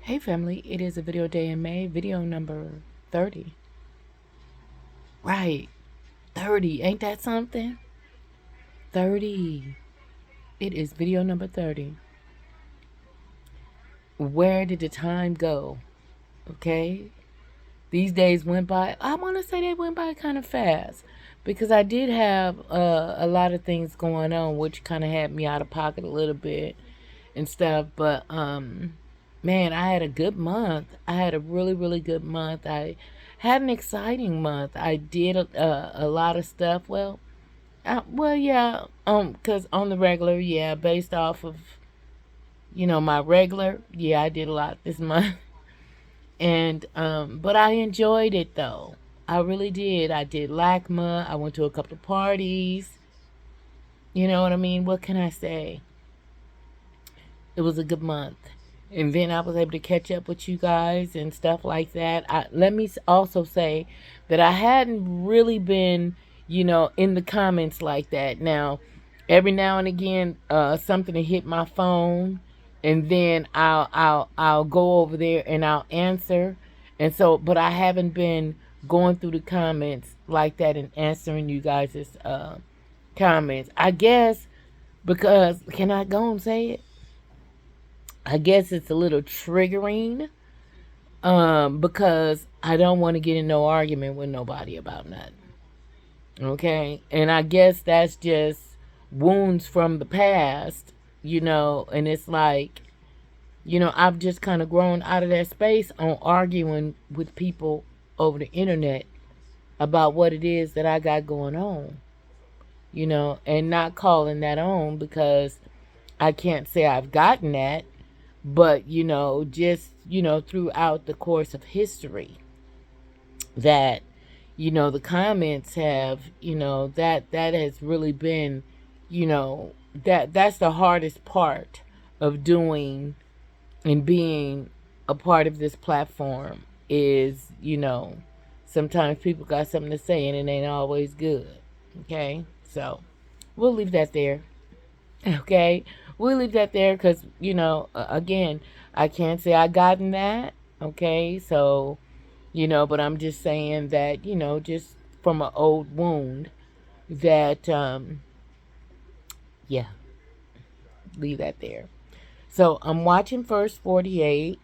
Hey family, it is a video day in May, video number 30. Right, 30. Ain't that something? 30. It is video number 30. Where did the time go? Okay? These days went by, I want to say they went by kind of fast because I did have a lot of things going on, which kind of had me out of pocket a little bit and stuff. But man, I had a good month. I had a really, really good month. I had an exciting month. I did a lot of stuff. Well, yeah, cause on the regular, yeah, based off of my regular, yeah, I did a lot this month, and but I enjoyed it though. I really did. I did LACMA. I went to a couple of parties. You know what I mean? What can I say? It was a good month. And then I was able to catch up with you guys and stuff like that. Let me also say that I hadn't really been, in the comments like that. Now, every now and again, something to hit my phone, and then I'll go over there and I'll answer. And so, but I haven't been going through the comments like that and answering you guys' comments. I guess because can I go and say it? I guess it's a little triggering because I don't want to get in no argument with nobody about nothing. Okay? And I guess that's just wounds from the past, and it's like, I've just kind of grown out of that space on arguing with people over the internet about what it is that I got going on, and not calling that on because I can't say I've gotten that, but just throughout the course of history that the comments have that has really been that's the hardest part of doing and being a part of this platform is sometimes people got something to say and it ain't always good. Okay, so we'll leave that there. Okay, we'll leave that there because again, I can't say I gotten that. Okay, so but I'm just saying that just from an old wound that yeah, leave that there. So I'm watching First 48,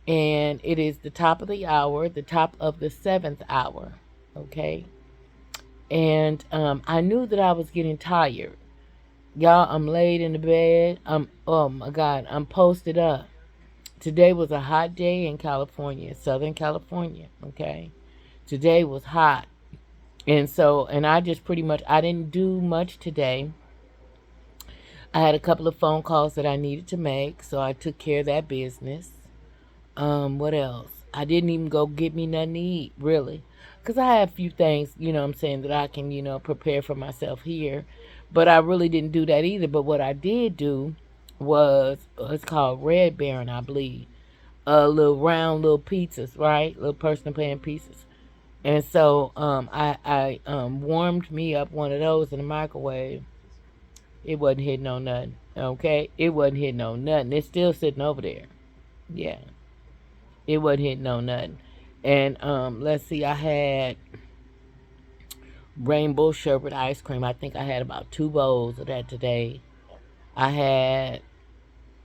and it is the top of the hour, the top of the seventh hour. Okay, and I knew that I was getting tired. Y'all, I'm laid in the bed. Oh my God, I'm posted up. Today was a hot day in California, Southern California. Okay, today was hot, and I just pretty much I didn't do much today. I had a couple of phone calls that I needed to make, so I took care of that business. What else? I didn't even go get me nothing to eat, really. Because I have a few things, I'm saying, that I can, prepare for myself here. But I really didn't do that either. But what I did do was, it's called Red Baron, I believe. Little round little pizzas, right? Little personal pan pizzas. And so I warmed me up one of those in the microwave. It wasn't hitting on nothing. Okay? It wasn't hitting on nothing. It's still sitting over there. Yeah. It wasn't hitting on nothing. And let's see, I had rainbow sherbet ice cream. I think I had about 2 bowls of that today. I had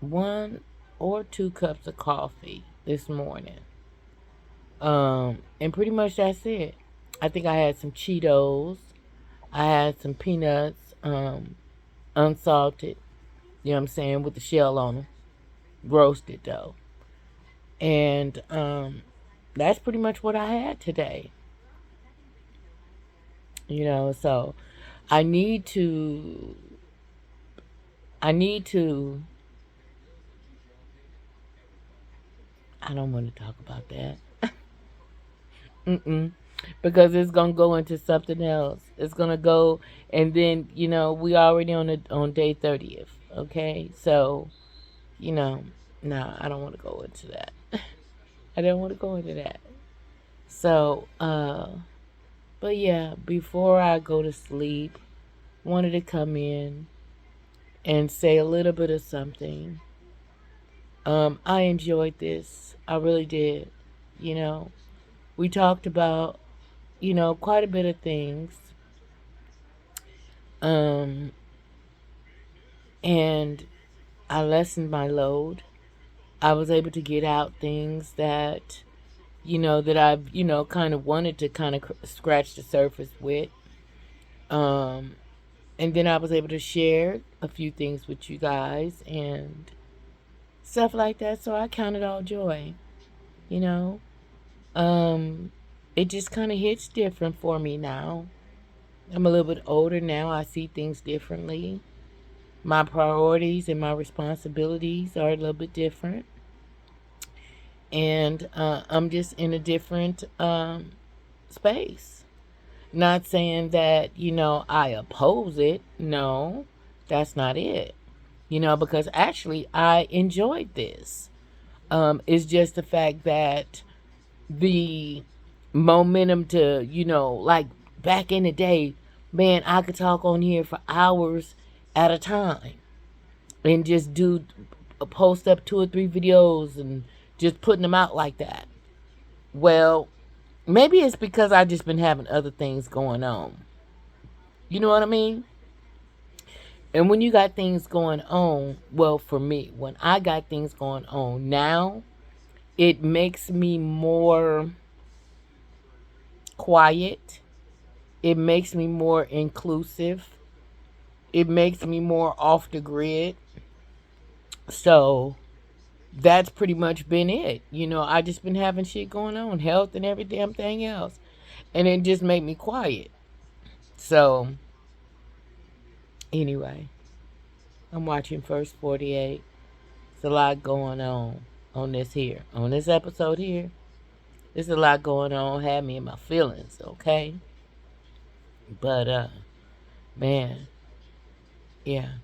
1 or 2 cups of coffee this morning. And pretty much that's it. I think I had some Cheetos. I had some peanuts, unsalted, you know what I'm saying, with the shell on them. Roasted though. And that's pretty much what I had today. So I need to I need to I don't want to talk about that. Mm-mm. Because it's gonna go into something else. It's gonna go, and then we already on day 30th. Okay, so nah, I don't want to go into that. I don't want to go into that. So, but yeah, before I go to sleep, wanted to come in and say a little bit of something I enjoyed this. I really did. You know, we talked about, quite a bit of things. Um, and I lessened my load. I was able to get out things that, that I've, kind of wanted to kind of scratch the surface with. Um, and then I was able to share a few things with you guys and stuff like that. So I count it all joy, you know. Um, it just kind of hits different for me now. I'm a little bit older now. I see things differently. My priorities and my responsibilities are a little bit different. And I'm just in a different space. Not saying that, I oppose it. No, that's not it. Because actually I enjoyed this. It's just the fact that the momentum to, like back in the day, man, I could talk on here for hours at a time and just post up 2 or 3 videos and just putting them out like that. Well, maybe it's because I just been having other things going on. You know what I mean? And when you got things going on, well, for me, when I got things going on now, it makes me more quiet. It makes me more inclusive. It makes me more off the grid. So that's pretty much been it. I just been having shit going on, health and every damn thing else. And it just made me quiet. So anyway, I'm watching First 48. There's a lot going on this here. On this episode here, there's a lot going on. Had me in my feelings, okay? But man, yeah.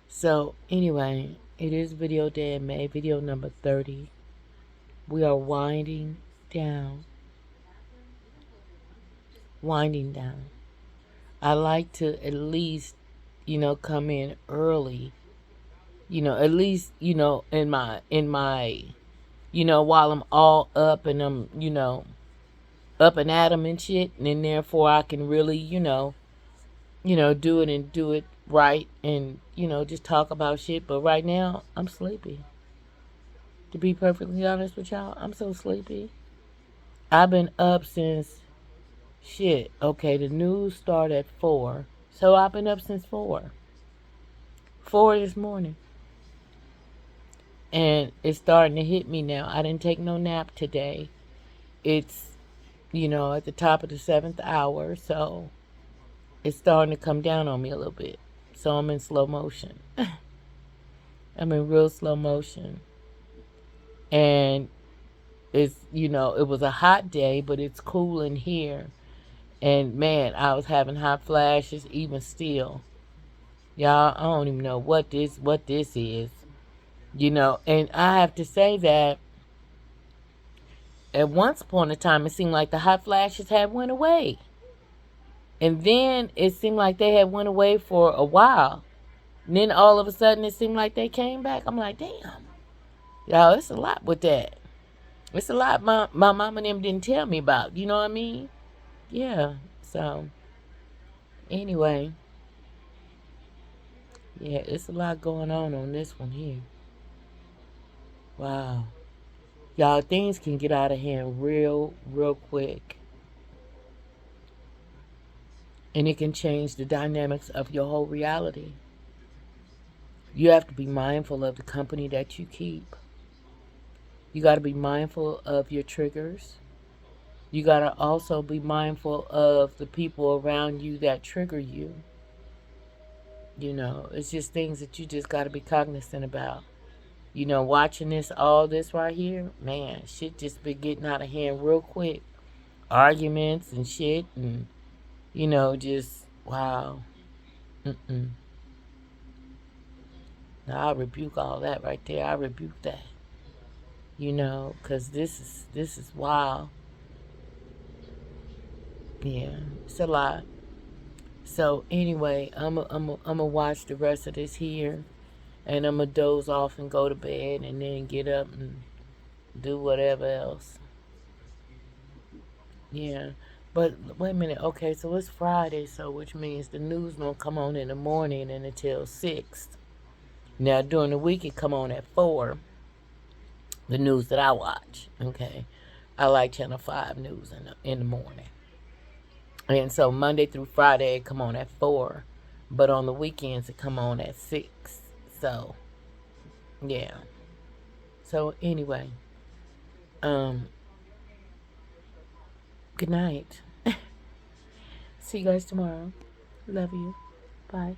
So anyway, it is video day in May, video number 30. We are winding down. Winding down. I like to at least, come in early. At least, in my while I'm all up and I'm, up and at 'em and shit, and then therefore I can really, do it and do it right and, just talk about shit. But right now, I'm sleepy. To be perfectly honest with y'all, I'm so sleepy. I've been up since shit. Okay, the news started at 4. So I've been up since 4. 4 this morning. And it's starting to hit me now. I didn't take no nap today. It's, at the top of the 7th hour. So it's starting to come down on me a little bit. So I'm in slow motion. I'm in real slow motion. And it's, it was a hot day, but it's cool in here. And man, I was having hot flashes even still. Y'all, I don't even know what this is. And I have to say that at once upon a time it seemed like the hot flashes had went away. And then it seemed like they had went away for a while. And then all of a sudden it seemed like they came back. I'm like, damn. Y'all, it's a lot with that. It's a lot my mom and them didn't tell me about. You know what I mean? Yeah. So, anyway. Yeah, it's a lot going on this one here. Wow. Y'all, things can get out of hand real quick. And it can change the dynamics of your whole reality. You have to be mindful of the company that you keep. You got to be mindful of your triggers. You got to also be mindful of the people around you that trigger you. It's just things that you just got to be cognizant about. Watching all this right here, man, shit just been getting out of hand real quick. Arguments and shit and, just, wow. Mm-mm. Now, I rebuke all that right there. I rebuke that. Because this is wild. Yeah, it's a lot. So, anyway, I'm a watch the rest of this here. and I'm going to doze off and go to bed and then get up and do whatever else. Yeah. But wait a minute. Okay, so it's Friday, so which means the news don't come on in the morning and until 6. Now during the week it come on at 4. The news that I watch. Okay. I like Channel 5 news in the morning. And so Monday through Friday it come on at 4. But on the weekends it come on at 6. So yeah. So anyway, um, good night. See you guys tomorrow. Love you. Bye.